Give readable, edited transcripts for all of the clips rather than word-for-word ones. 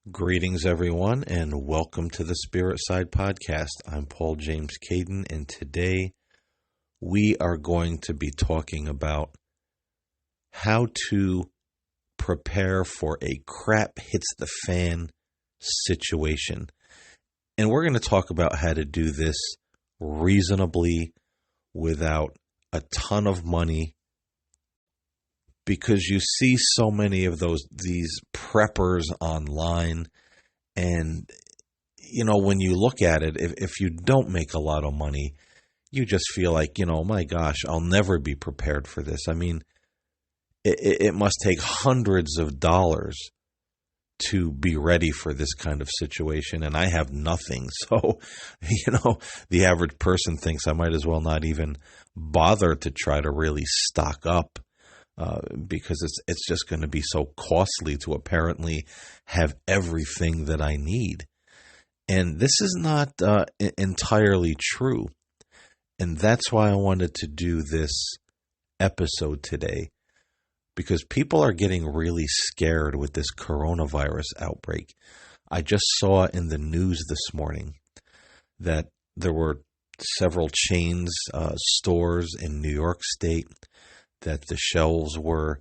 Greetings, everyone, and welcome to the Spirit Side Podcast. I'm Paul James Caden, and today we are going to be talking about how to prepare for a crap hits the fan situation. And we're going to talk about how to do this reasonably without a ton of money, because you see so many of these preppers online, and when you look at it, if you don't make a lot of money, you just feel like, my gosh, I'll never be prepared for this. I mean, it must take hundreds of dollars to be ready for this kind of situation, and I have nothing. So, the average person thinks I might as well not even bother to try to really stock up. Because it's just going to be so costly to apparently have everything that I need. And this is not entirely true. And that's why I wanted to do this episode today, because people are getting really scared with this coronavirus outbreak. I just saw in the news this morning that there were several chains, stores in New York State, that the shelves were,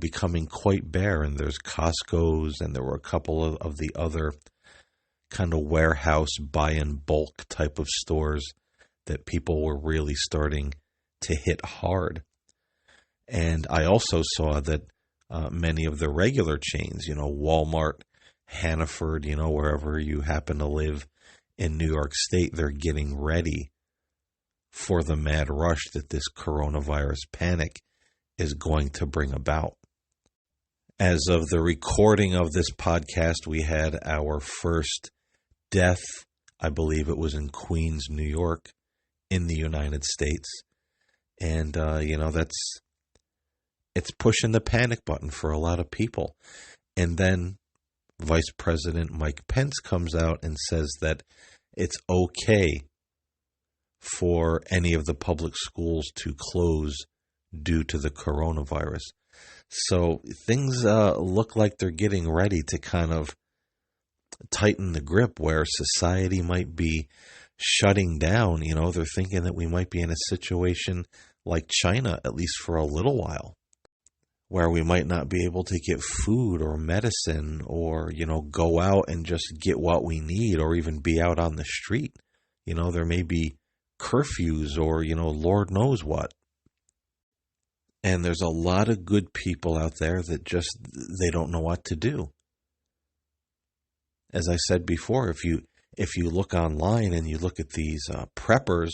becoming quite bare. And there's Costco's, and there were a couple of the other kind of warehouse buy in bulk type of stores that people were really starting to hit hard. And I also saw that many of the regular chains, Walmart, Hannaford, wherever you happen to live in New York State, they're getting ready for the mad rush that this coronavirus panic is going to bring about. As of the recording of this podcast, we had our first death. I believe it was in Queens, New York, in the United States. And, it's pushing the panic button for a lot of people. And then Vice President Mike Pence comes out and says that it's okay for any of the public schools to close due to the coronavirus. So things look like they're getting ready to kind of tighten the grip, where society might be shutting down. They're thinking that we might be in a situation like China, at least for a little while, where we might not be able to get food or medicine or, go out and just get what we need, or even be out on the street. There may be curfews or, Lord knows what. And there's a lot of good people out there that they don't know what to do. As I said before, if you look online and you look at these preppers,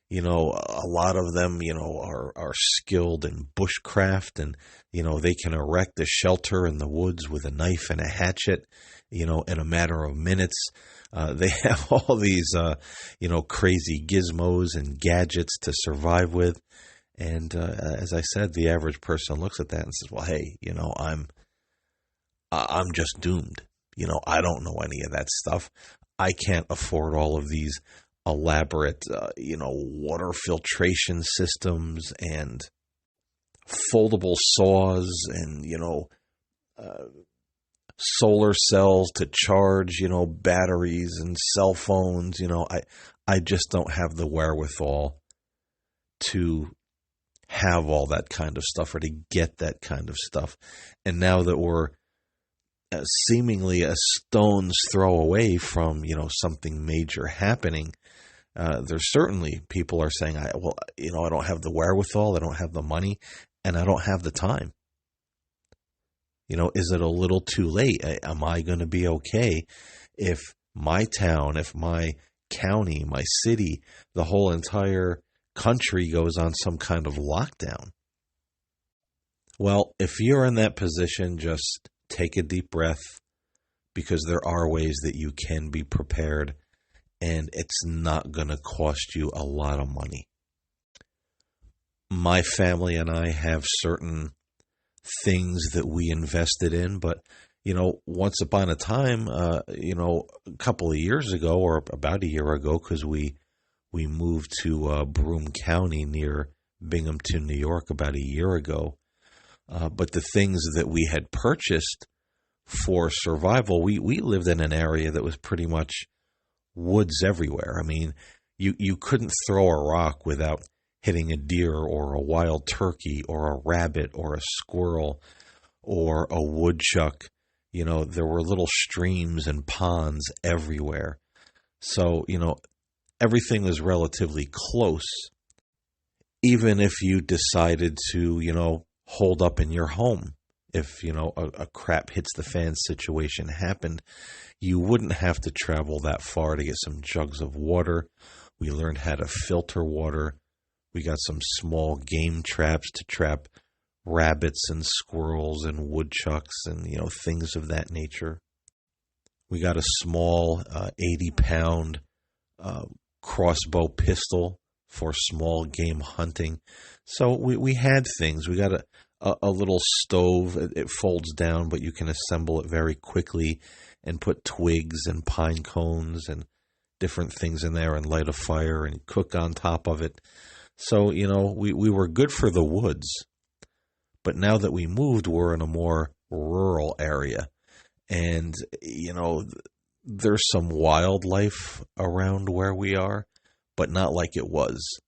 a lot of them, are skilled in bushcraft, and, they can erect a shelter in the woods with a knife and a hatchet, in a matter of minutes. They have all these, crazy gizmos and gadgets to survive with. And as I said, the average person looks at that and says, well, hey, I'm just doomed. I don't know any of that stuff. I can't afford all of these elaborate, water filtration systems and foldable saws and, solar cells to charge, batteries and cell phones. I just don't have the wherewithal to have all that kind of stuff, or to get that kind of stuff. And now that we're seemingly a stone's throw away from, something major happening, there's certainly people are saying, I don't have the wherewithal, I don't have the money, and I don't have the time. Is it a little too late? Am I going to be okay if my town, if my county, my city, the whole entire country goes on some kind of lockdown? Well, if you're in that position, just take a deep breath, because there are ways that you can be prepared, and it's not going to cost you a lot of money. My family and I have certain things that we invested in, but once upon a time, a couple of years ago, or about a year ago, because we moved to Broome County near Binghamton, New York, about a year ago. But the things that we had purchased for survival, we lived in an area that was pretty much woods everywhere. I mean, you couldn't throw a rock without hitting a deer or a wild turkey or a rabbit or a squirrel or a woodchuck. There were little streams and ponds everywhere. So, everything was relatively close. Even if you decided to, hold up in your home, if, a crap hits the fan situation happened, you wouldn't have to travel that far to get some jugs of water. We learned how to filter water. We got some small game traps to trap rabbits and squirrels and woodchucks and, things of that nature. We got a small 80-pound crossbow pistol for small game hunting. So we had things. We got a little stove. It folds down, but you can assemble it very quickly and put twigs and pine cones and different things in there and light a fire and cook on top of it. So, we were good for the woods. But now that we moved, we're in a more rural area. And, there's some wildlife around where we are, but not like it was.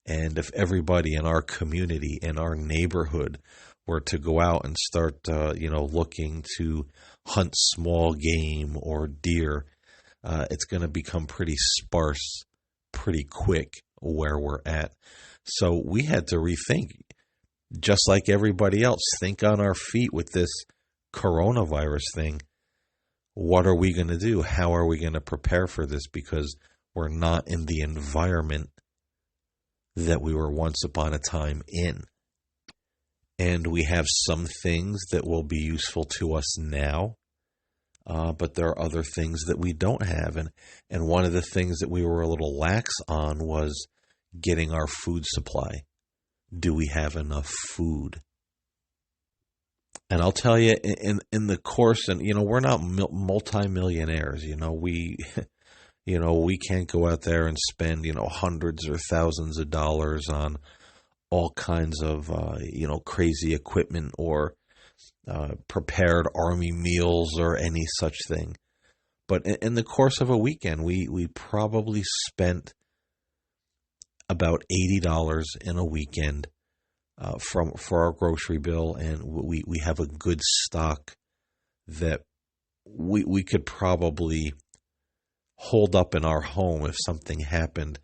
And if everybody in our community, in our neighborhood, were to go out and start, looking to hunt small game or deer, it's going to become pretty sparse pretty quick where we're at. So we had to rethink, just like everybody else, think on our feet with this coronavirus thing. What are we going to do? How are we going to prepare for this? Because we're not in the environment that we were once upon a time in. And we have some things that will be useful to us now, but there are other things that we don't have. And one of the things that we were a little lax on was getting our food supply. Do we have enough food? And I'll tell you, in the course, and we're not multimillionaires. We can't go out there and spend hundreds or thousands of dollars on all kinds of crazy equipment or prepared army meals or any such thing. But in the course of a weekend, we probably spent about $80 in a weekend for our grocery bill, and we have a good stock that we could probably hold up in our home if something happened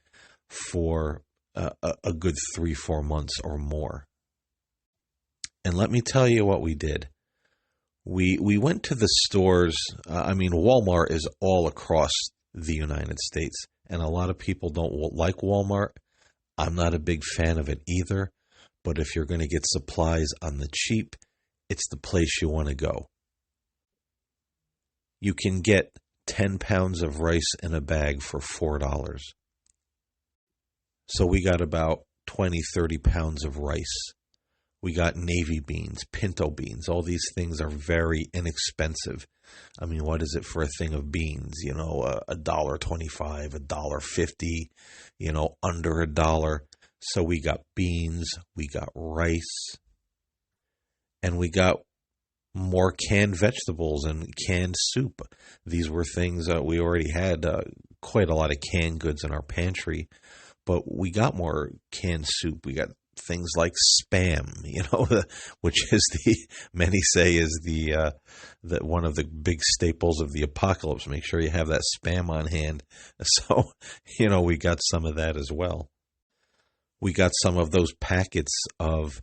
for a good 3-4 months or more. And let me tell you what we did. We went to the stores. Walmart is all across the United States, and a lot of people don't like Walmart. I'm not a big fan of it either. But if you're going to get supplies on the cheap, it's the place you want to go. You can get 10 pounds of rice in a bag for $4. So we got about 20, 30 pounds of rice. We got navy beans, pinto beans. All these things are very inexpensive. What is it for a thing of beans? $1.25, $1.50, under $1. So we got beans, we got rice, and we got more canned vegetables and canned soup. These were things we already had quite a lot of canned goods in our pantry, but we got more canned soup. We got things like Spam, which is many say is the one of the big staples of the apocalypse. Make sure you have that Spam on hand. So, we got some of that as well. We got some of those packets of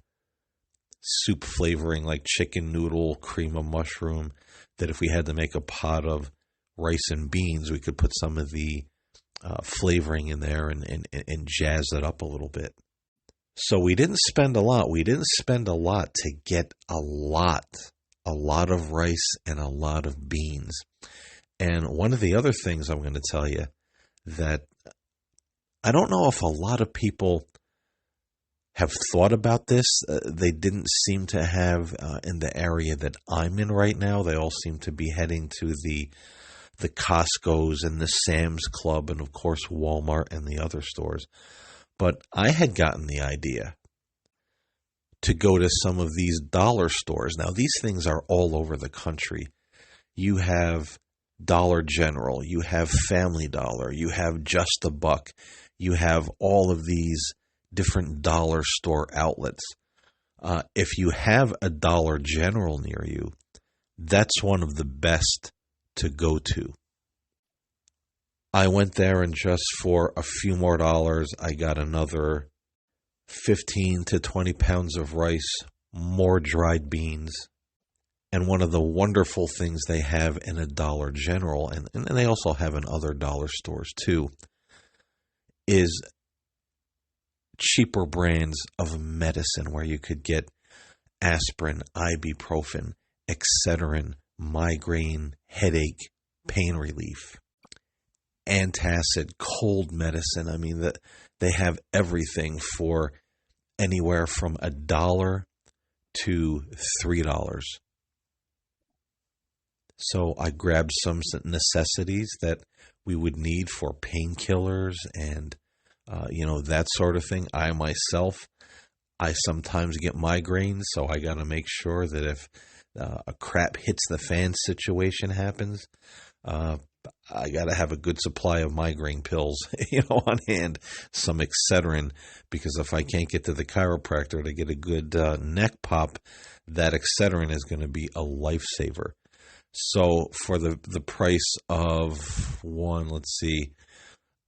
soup flavoring like chicken noodle, cream of mushroom, that if we had to make a pot of rice and beans, we could put some of the flavoring in there and jazz it up a little bit. So we didn't spend a lot. We didn't spend a lot to get a lot of rice and a lot of beans. And one of the other things I'm going to tell you that I don't know if a lot of people have thought about this. They didn't seem to have in the area that I'm in right now. They all seem to be heading to the Costco's and the Sam's Club and, of course, Walmart and the other stores. But I had gotten the idea to go to some of these dollar stores. Now, these things are all over the country. You have Dollar General, you have Family Dollar, you have Just a Buck, you have all of these different dollar store outlets. If you have a Dollar General near you, that's one of the best to go to. I went there, and just for a few more dollars, I got another 15 to 20 pounds of rice, more dried beans. And one of the wonderful things they have in a Dollar General, and they also have in other dollar stores too, is cheaper brands of medicine where you could get aspirin, ibuprofen, Excedrin, migraine, headache, pain relief, antacid, cold medicine. I mean, they have everything for anywhere from $1 to $3. So I grabbed some necessities that we would need for painkillers and, that sort of thing. I sometimes get migraines, so I got to make sure that if a crap hits the fan situation happens, I got to have a good supply of migraine pills, on hand, some Excedrin, because if I can't get to the chiropractor to get a good neck pop, that Excedrin is going to be a lifesaver. So for the price of one, let's see,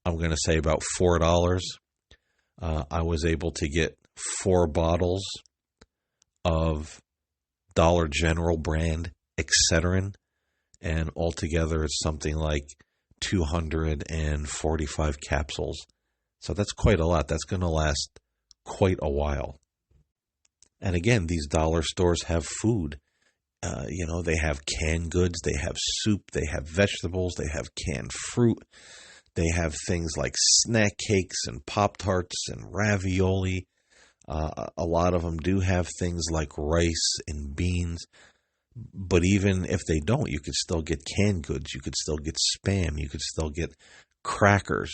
I'm going to say about $4, I was able to get 4 bottles of Dollar General brand Excedrin, and altogether it's something like 245 capsules. So that's quite a lot. That's going to last quite a while. And again, these dollar stores have food. They have canned goods, they have soup, they have vegetables, they have canned fruit, they have things like snack cakes and Pop-Tarts and ravioli. A lot of them do have things like rice and beans, but even if they don't, you could still get canned goods, you could still get Spam, you could still get crackers.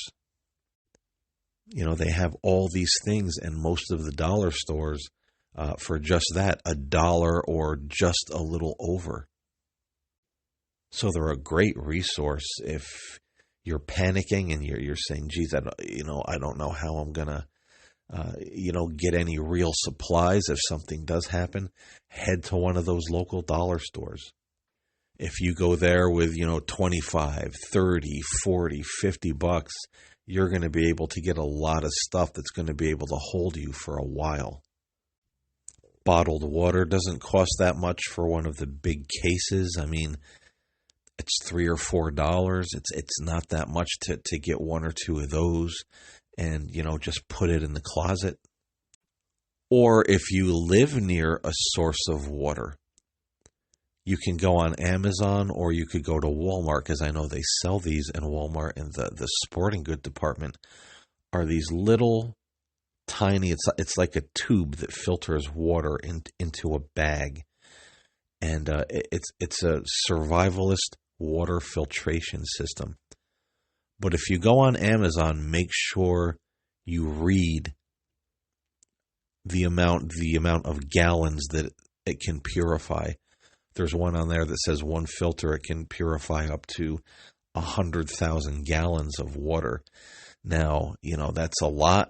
They have all these things, and most of the dollar stores, for just that, $1 or just a little over. So they're a great resource if you're panicking and you're saying, geez, I don't know how I'm going to, get any real supplies if something does happen. Head to one of those local dollar stores. If you go there with, 25, 30, 40, 50 bucks, you're going to be able to get a lot of stuff that's going to be able to hold you for a while. Bottled water doesn't cost that much for one of the big cases. I mean, it's $3 or $4. It's not that much to get 1 or 2 of those and, just put it in the closet. Or if you live near a source of water, you can go on Amazon, or you could go to Walmart, because I know they sell these in Walmart, in the sporting good department, are these little tiny, it's like a tube that filters water into a bag, and it's a survivalist water filtration system. But if you go on Amazon, make sure you read the amount of gallons that it can purify. There's one on there that says one filter, it can purify up to 100,000 gallons of water. Now, that's a lot.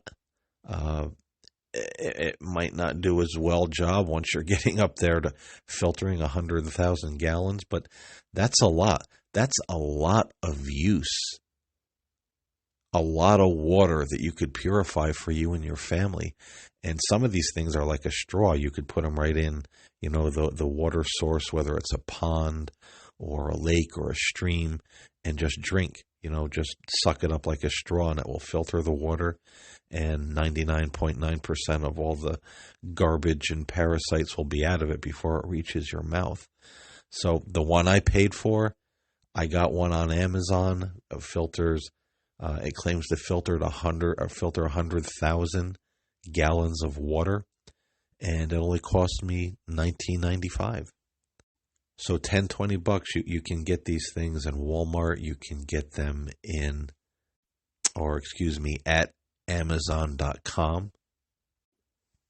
It might not do as well job once you're getting up there to filtering 100,000 gallons, but that's a lot. That's a lot of use. A lot of water that you could purify for you and your family. And some of these things are like a straw. You could put them right in, the water source, whether it's a pond or a lake or a stream, and just drink. Just suck it up like a straw, and it will filter the water, and 99.9% of all the garbage and parasites will be out of it before it reaches your mouth. So the one I paid for, I got one on Amazon of filters. It claims to filter 100,000 gallons of water, and it only cost me $19.95. So $10-20 you can get these things in Walmart. You can get them at Amazon.com.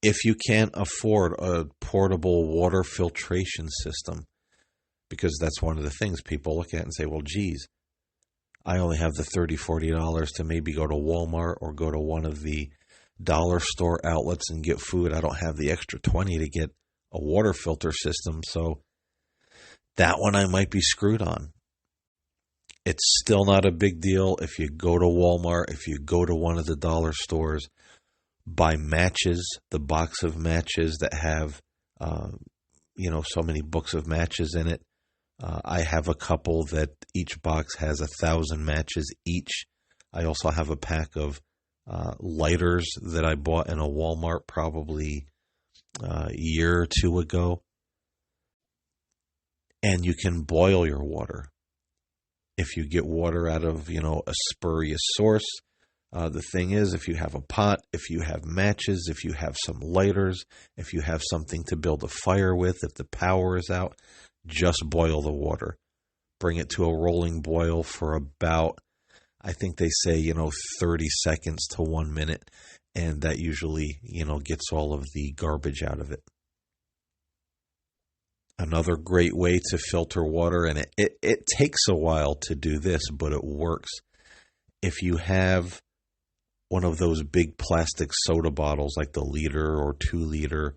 If you can't afford a portable water filtration system, because that's one of the things people look at and say, well, geez, I only have the $30-40 to maybe go to Walmart or go to one of the dollar store outlets and get food. I don't have the extra 20 to get a water filter system, so that one I might be screwed on. It's still not a big deal if you go to Walmart, if you go to one of the dollar stores, buy matches, the box of matches that have, so many books of matches in it. I have a couple that each box has 1,000 matches each. I also have a pack of lighters that I bought in a Walmart probably a year or two ago. And you can boil your water. If you get water out of, a spurious source, the thing is, if you have a pot, if you have matches, if you have some lighters, if you have something to build a fire with, if the power is out, just boil the water. Bring it to a rolling boil for about, I think they say, 30 seconds to 1 minute. And that usually, gets all of the garbage out of it. Another great way to filter water, and it takes a while to do this, but it works. If you have one of those big plastic soda bottles, like the liter or 2-liter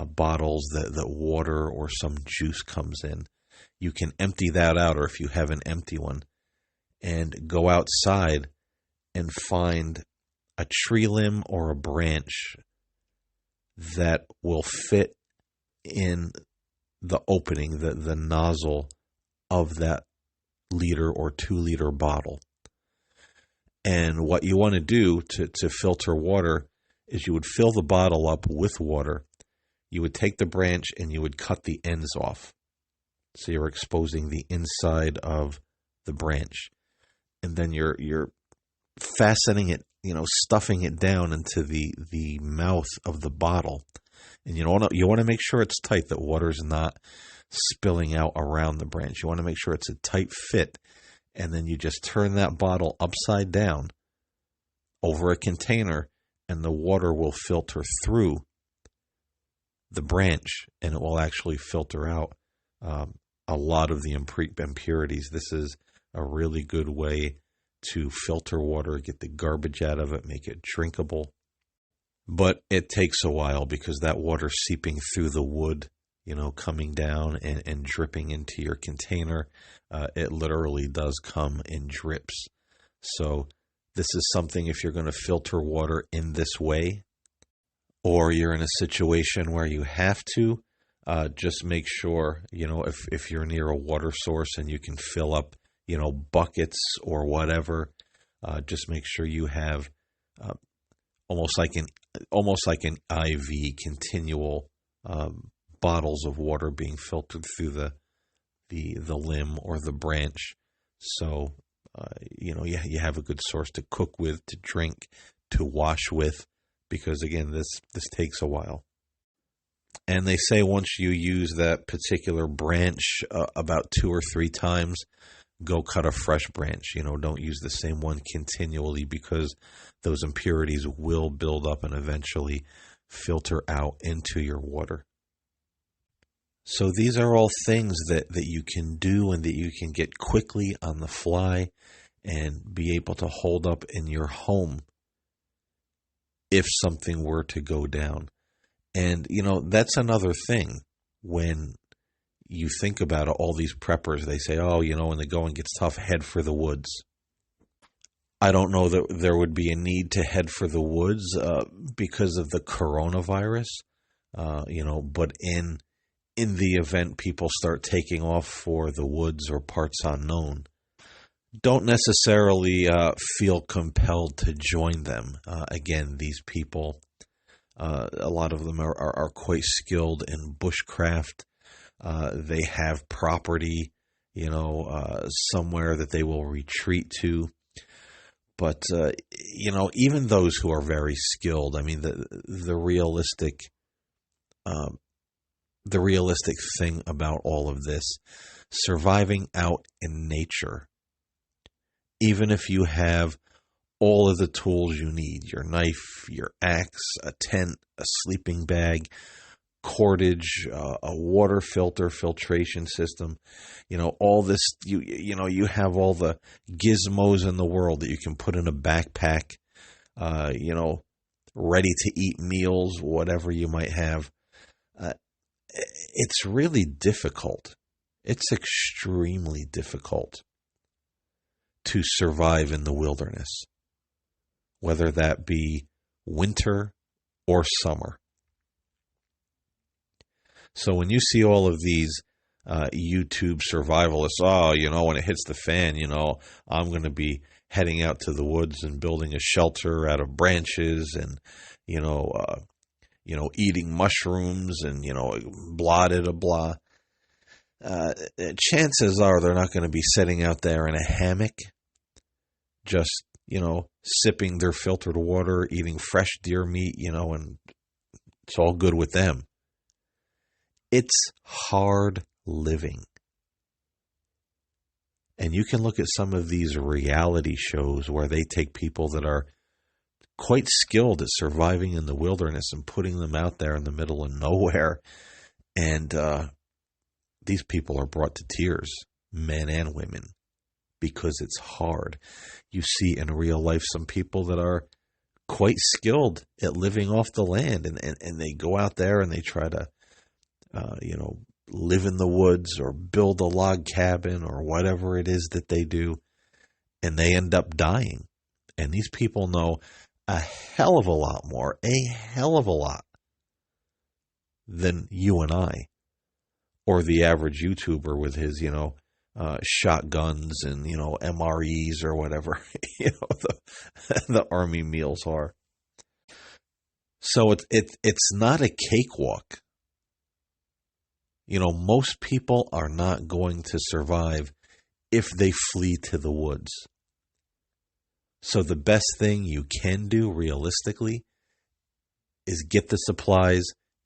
bottles that water or some juice comes in, you can empty that out, or if you have an empty one, and go outside and find a tree limb or a branch that will fit in the opening, the nozzle of that liter or 2-liter bottle. And what you want to do to filter water is you would fill the bottle up with water. You would take the branch and you would cut the ends off. So you're exposing the inside of the branch. And then you're fastening it, stuffing it down into the mouth of the bottle. And you want to make sure it's tight, that water's not spilling out around the branch. You want to make sure it's a tight fit. And then you just turn that bottle upside down over a container, and the water will filter through the branch, and it will actually filter out a lot of the impurities. This is a really good way to filter water, get the garbage out of it, make it drinkable. But it takes a while because that water seeping through the wood, coming down and dripping into your container, it literally does come in drips. So this is something, if you're going to filter water in this way, or you're in a situation where you have to, just make sure, if you're near a water source and you can fill up, buckets or whatever, just make sure you have almost like an IV, continual bottles of water being filtered through the limb or the branch. So, you have a good source to cook with, to drink, to wash with, because again, this takes a while. And they say once you use that particular branch about 2 or 3 times, go cut a fresh branch. Don't use the same one continually, because those impurities will build up and eventually filter out into your water. So these are all things that you can do and that you can get quickly on the fly and be able to hold up in your home if something were to go down. And, that's another thing. When you think about it, all these preppers, they say, when the going gets tough, head for the woods. I don't know that there would be a need to head for the woods because of the coronavirus, but in the event people start taking off for the woods or parts unknown, don't necessarily feel compelled to join them. Again, these people, a lot of them are quite skilled in bushcraft. They have property, somewhere that they will retreat to. But, even those who are very skilled, I mean, the realistic thing about all of this, surviving out in nature, even if you have all of the tools you need: your knife, your axe, a tent, a sleeping bag, cordage, a water filter, filtration system. All this, you have all the gizmos in the world that you can put in a backpack, ready to eat meals, whatever you might have. Uh, it's really difficult. It's extremely difficult to survive in the wilderness, whether that be winter or summer. So when you see all of these YouTube survivalists, when it hits the fan, I'm going to be heading out to the woods and building a shelter out of branches and, eating mushrooms and, blah, da, blah. Chances are they're not going to be sitting out there in a hammock, just, sipping their filtered water, eating fresh deer meat, and it's all good with them. It's hard living. And you can look at some of these reality shows where they take people that are quite skilled at surviving in the wilderness and putting them out there in the middle of nowhere. And these people are brought to tears, men and women, because it's hard. You see in real life some people that are quite skilled at living off the land, and they go out there and they try to live in the woods or build a log cabin or whatever it is that they do, and they end up dying. And these people know a hell of a lot more, than you and I, or the average YouTuber with his, shotguns and, MREs or whatever, the Army meals are. So it's not a cakewalk. Most people are not going to survive if they flee to the woods. So the best thing you can do realistically is get the supplies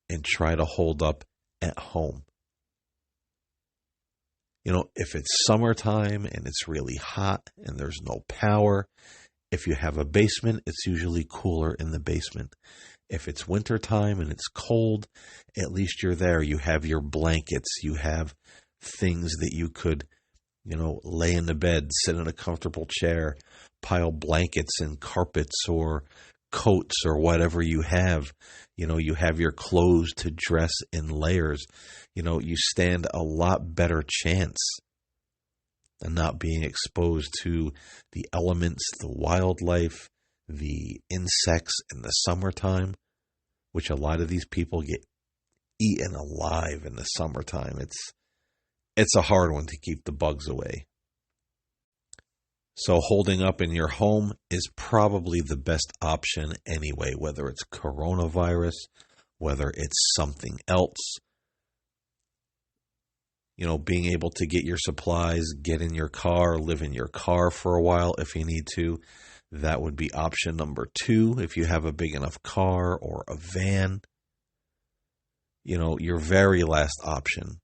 and try to hold up at home. If it's summertime and it's really hot and there's no power, if you have a basement, it's usually cooler in the basement. If it's wintertime and it's cold, at least you're there. You have your blankets. You have things that you could, lay in the bed, sit in a comfortable chair, pile blankets and carpets or coats or whatever you have. You have your clothes to dress in layers. You stand a lot better chance than not being exposed to the elements, the wildlife, the insects in the summertime, which a lot of these people get eaten alive in the summertime. It's a hard one to keep the bugs away. So holding up in your home is probably the best option anyway, whether it's coronavirus, whether it's something else. Being able to get your supplies, get in your car, live in your car for a while if you need to. That would be option number 2 if you have a big enough car or a van. Your very last option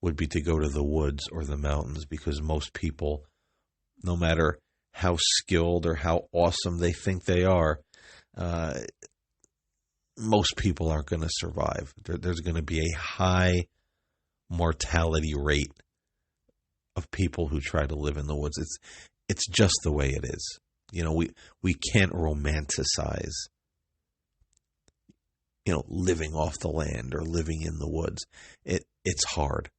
would be to go to the woods or the mountains, because most people, no matter how skilled or how awesome they think they are, most people aren't going to survive. There's going to be a high mortality rate of people who try to live in the woods. It's just the way it is. We can't romanticize, living off the land or living in the woods. It's hard.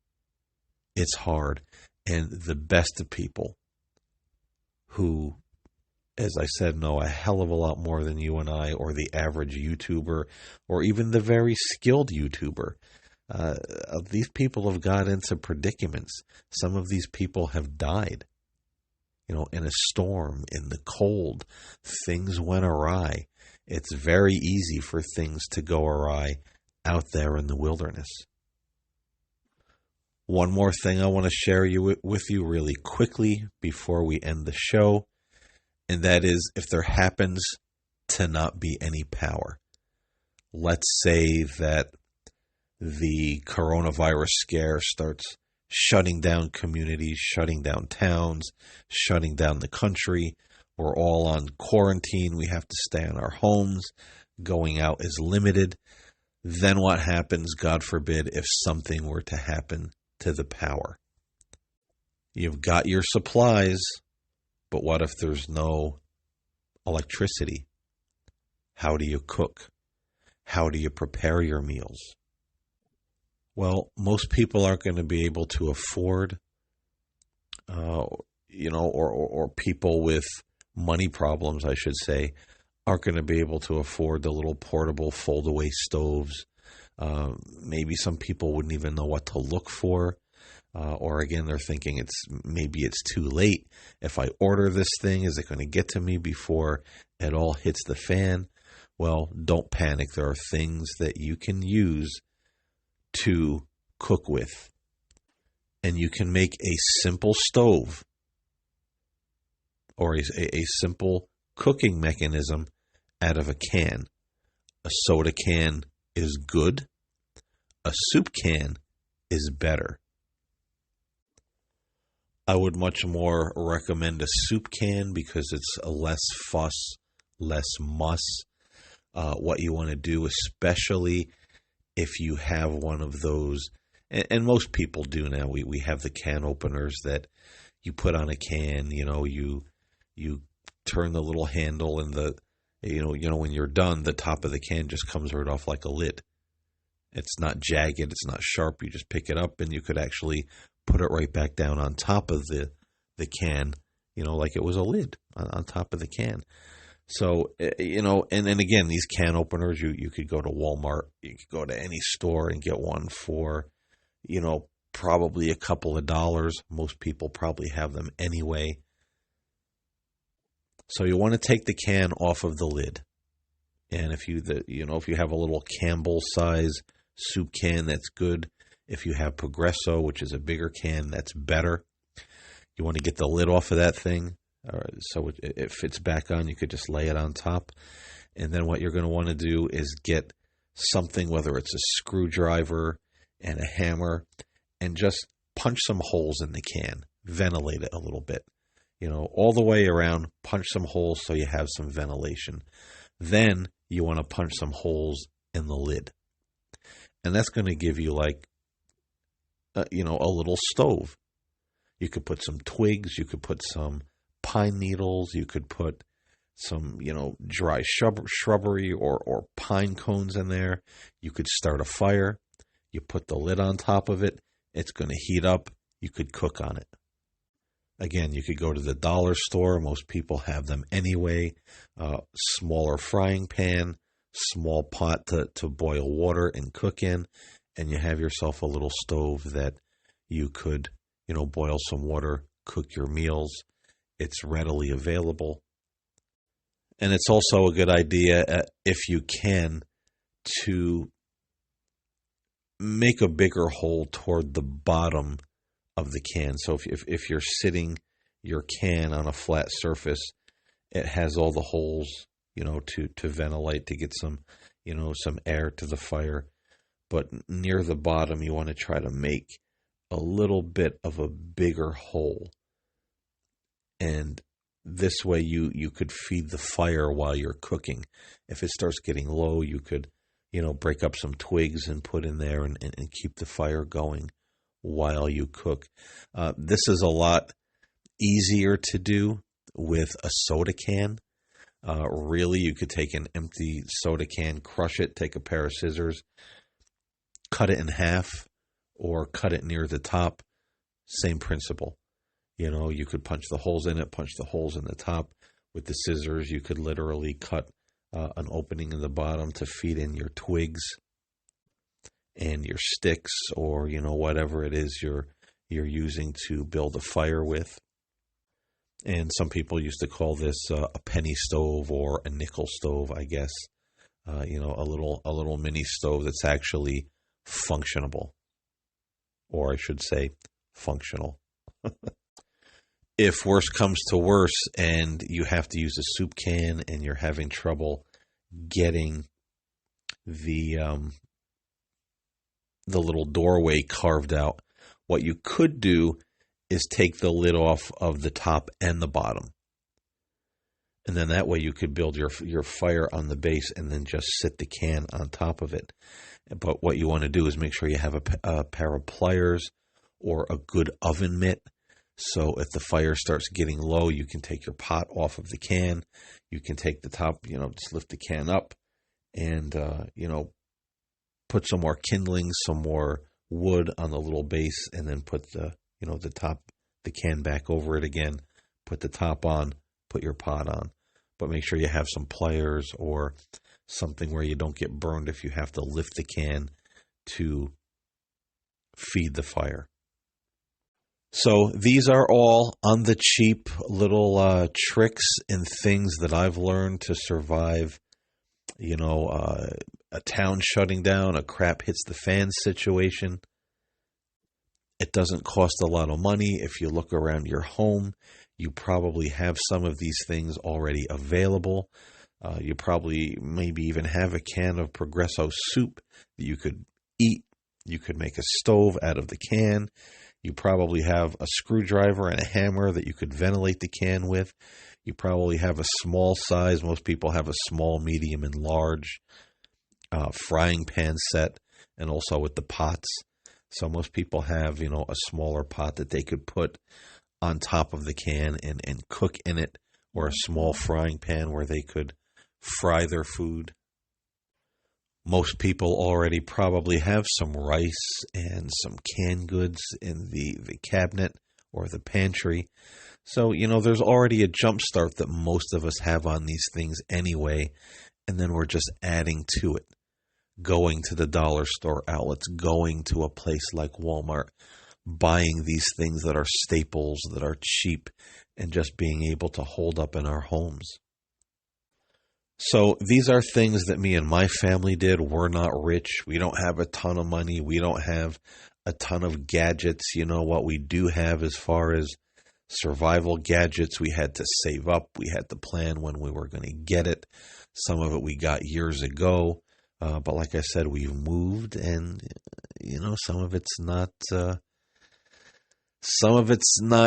It's hard. And the best of people who, as I said, know a hell of a lot more than you and I, or the average YouTuber, or even the very skilled YouTuber, these people have got into predicaments. Some of these people have died. In a storm, in the cold, things went awry. It's very easy for things to go awry out there in the wilderness. One more thing I want to share with you really quickly before we end the show, and that is if there happens to not be any power. Let's say that the coronavirus scare starts shutting down communities, shutting down towns, shutting down the country, We're all on quarantine. We have to stay in our homes. Going out is limited. Then what happens, God forbid, if something were to happen to the power? You've got your supplies, but what if there's no electricity? How do you cook? How do you prepare your meals? Well, most people aren't going to be able to afford, or people with money problems, I should say, aren't going to be able to afford the little portable fold-away stoves. Maybe some people wouldn't even know what to look for. Or again, they're thinking maybe it's too late. If I order this thing, is it going to get to me before it all hits the fan? Well, don't panic. There are things that you can use to cook with. And you can make a simple stove or a simple cooking mechanism out of a can. A soda can is good. A soup can is better. I would much more recommend a soup can because it's a less fuss, less muss. What you want to do, especially if you have one of those, and most people do now, we have the can openers that you put on a can, you turn the little handle and when you're done, the top of the can just comes right off like a lid. It's not jagged, it's not sharp. You just pick it up and you could actually put it right back down on top of the can, like it was a lid on top of the can. So, and then again, these can openers, you could go to Walmart, you could go to any store and get one for, probably a couple of dollars. Most people probably have them anyway. So you want to take the can off of the lid. And if you have a little Campbell size soup can, that's good. If you have Progresso, which is a bigger can, that's better. You want to get the lid off of that thing. So it fits back on. You could just lay it on top. And then what you're going to want to do is get something, whether it's a screwdriver and a hammer, and just punch some holes in the can. Ventilate it a little bit. All the way around, punch some holes so you have some ventilation. Then you want to punch some holes in the lid. And that's going to give you a little stove. You could put some twigs, you could put some pine needles, you could put some, dry shrubbery or pine cones in there. You could start a fire. You put the lid on top of it. It's going to heat up. You could cook on it. Again, you could go to the dollar store. Most people have them anyway. Smaller frying pan, small pot to boil water and cook in. And you have yourself a little stove that you could, boil some water, cook your meals. It's readily available. And it's also a good idea, if you can, to make a bigger hole toward the bottom of the can. So if you're sitting your can on a flat surface, it has all the holes, to ventilate, to get some air to the fire. But near the bottom, you want to try to make a little bit of a bigger hole. And this way you could feed the fire while you're cooking. If it starts getting low, you could, break up some twigs and put in there and keep the fire going while you cook. This is a lot easier to do with a soda can. Really, you could take an empty soda can, crush it, take a pair of scissors, cut it in half or cut it near the top. Same principle. You could punch the holes in it, punch the holes in the top. With the scissors, you could literally cut an opening in the bottom to feed in your twigs and your sticks or, whatever it is you're using to build a fire with. And some people used to call this a penny stove or a nickel stove, I guess. A little mini stove that's actually functionable. Or I should say functional. If worse comes to worse and you have to use a soup can and you're having trouble getting the little doorway carved out, what you could do is take the lid off of the top and the bottom. And then that way you could build your fire on the base and then just sit the can on top of it. But what you want to do is make sure you have a pair of pliers or a good oven mitt. So if the fire starts getting low, you can take your pot off of the can. You can take the top, just lift the can up and, put some more kindling, some more wood on the little base, and then put the can back over it again. Put the top on, put your pot on. But make sure you have some pliers or something where you don't get burned if you have to lift the can to feed the fire. So these are all on the cheap little tricks and things that I've learned to survive, a town shutting down, a crap hits the fan situation. It doesn't cost a lot of money. If you look around your home, you probably have some of these things already available. You probably maybe even have a can of Progresso soup that you could eat. You could make a stove out of the can. You probably have a screwdriver and a hammer that you could ventilate the can with. You probably have a small size. Most people have a small, medium, and large frying pan set, and also with the pots. So most people have, a smaller pot that they could put on top of the can and cook in it, or a small frying pan where they could fry their food. Most people already probably have some rice and some canned goods in the cabinet or the pantry. So, there's already a jump start that most of us have on these things anyway, and then we're just adding to it. Going to the dollar store outlets, going to a place like Walmart, buying these things that are staples, that are cheap, and just being able to hold up in our homes. So these are things that me and my family did. We're not rich. We don't have a ton of money. We don't have a ton of gadgets. What we do have as far as survival gadgets, we had to save up. We had to plan when we were going to get it. Some of it we got years ago. But like I said, we've moved and, some of it's not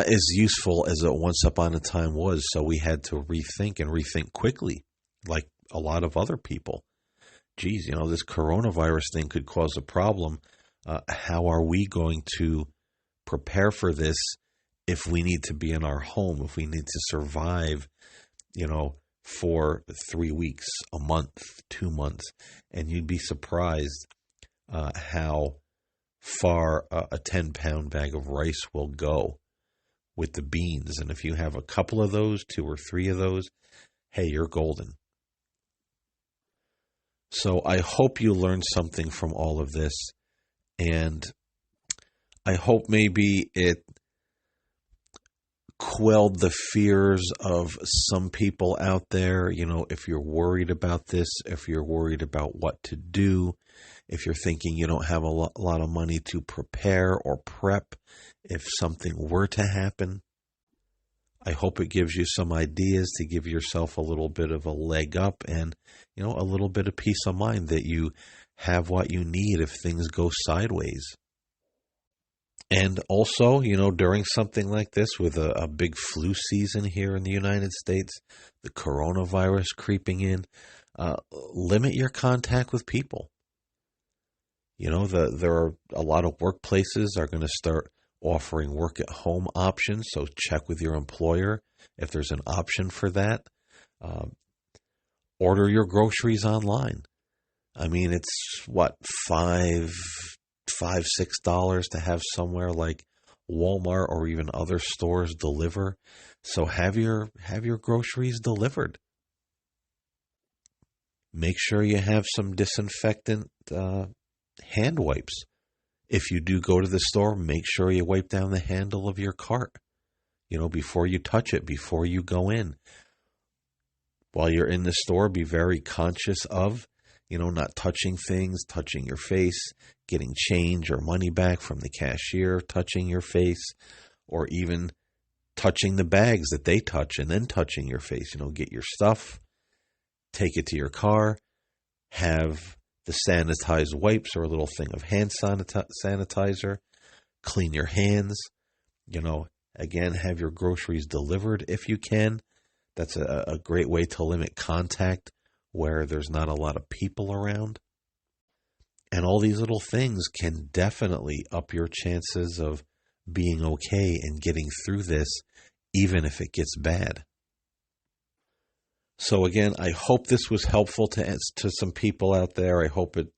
as useful as it once upon a time was. So we had to rethink quickly, like a lot of other people. Geez, this coronavirus thing could cause a problem. How are we going to prepare for this if we need to be in our home, if we need to survive, for 3 weeks, a month, 2 months? And you'd be surprised how far a 10-pound bag of rice will go with the beans. And if you have a couple of those, 2 or 3 of those, hey, you're golden. So I hope you learned something from all of this, and I hope maybe it quelled the fears of some people out there. If you're worried about this, if you're worried about what to do, if you're thinking you don't have a lot of money to prepare or prep if something were to happen, I hope it gives you some ideas to give yourself a little bit of a leg up and, a little bit of peace of mind that you have what you need if things go sideways. And also, during something like this with a big flu season here in the United States, the coronavirus creeping in, limit your contact with people. There are a lot of workplaces are going to start offering work at home options. So check with your employer if there's an option for that. Order your groceries online. I mean, it's $5, $6 to have somewhere like Walmart or even other stores deliver. So have your groceries delivered. Make sure you have some disinfectant hand wipes. If you do go to the store, make sure you wipe down the handle of your cart, before you touch it, before you go in. While you're in the store, be very conscious of, not touching things, touching your face, getting change or money back from the cashier, touching your face, or even touching the bags that they touch and then touching your face. Get your stuff, take it to your car, have the sanitized wipes or a little thing of hand sanitizer, clean your hands, again, have your groceries delivered if you can. That's a great way to limit contact where there's not a lot of people around. And all these little things can definitely up your chances of being okay and getting through this, even if it gets bad. So again, I hope this was helpful to some people out there. I hope it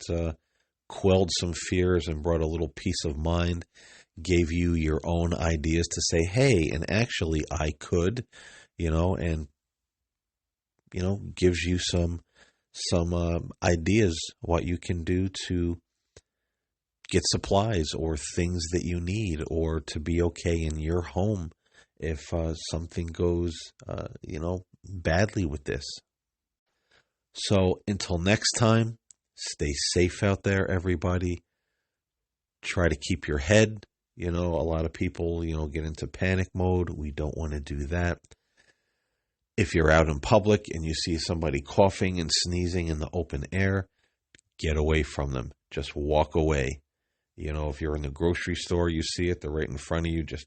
quelled some fears and brought a little peace of mind, gave you your own ideas to say, hey, and actually I could, and, gives you some ideas what you can do to get supplies or things that you need, or to be okay in your home if something goes, badly with this. So until next time, stay safe out there, everybody. Try to keep your head. A lot of people, get into panic mode. We don't want to do that. If you're out in public and you see somebody coughing and sneezing in the open air, get away from them. Just walk away. If you're in the grocery store, you see it, they're right in front of you, just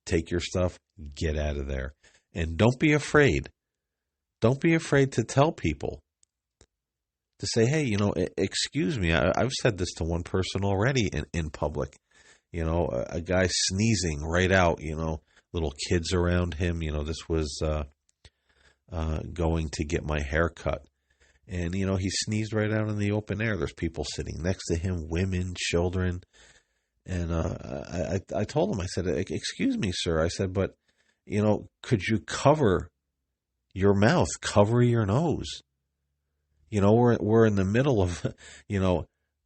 take your stuff, get out of there. And don't be afraid. Don't be afraid to tell people. To say, hey, excuse me. I've said this to one person already in public. A guy sneezing right out, little kids around him. This was going to get my hair cut. And, he sneezed right out in the open air. There's people sitting next to him, women, children. And I told him, I said, excuse me, sir. I said, but, could you cover your mouth, cover your nose? We're in the middle of,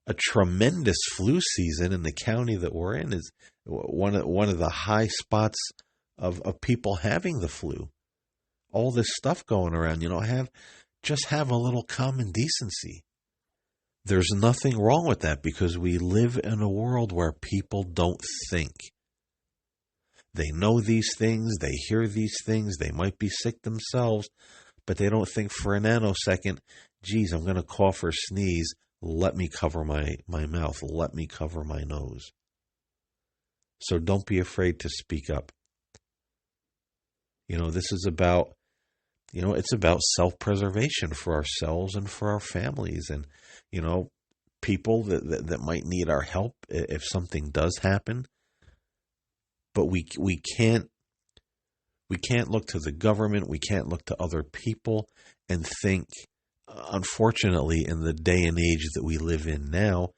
a tremendous flu season, and the county that we're in is one of the high spots of people having the flu. All this stuff going around, just have a little common decency. There's nothing wrong with that, because we live in a world where people don't think. They know these things, they hear these things, they might be sick themselves, but they don't think for a nanosecond, geez, I'm going to cough or sneeze, let me cover my mouth, let me cover my nose. So don't be afraid to speak up. This is about, it's about self-preservation for ourselves and for our families, and, people that might need our help if something does happen. But we can't look to the government, we can't look to other people and think, unfortunately, in the day and age that we live in now,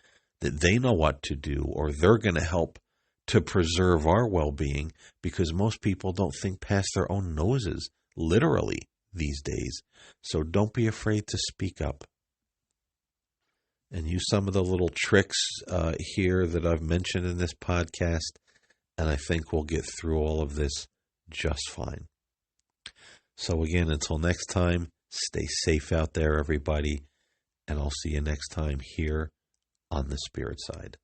that they know what to do or they're going to help to preserve our well-being, because most people don't think past their own noses, literally, these days. So don't be afraid to speak up. And use some of the little tricks here that I've mentioned in this podcast, and I think we'll get through all of this just fine. So again, until next time, stay safe out there, everybody, and I'll see you next time here on the Spirit Side.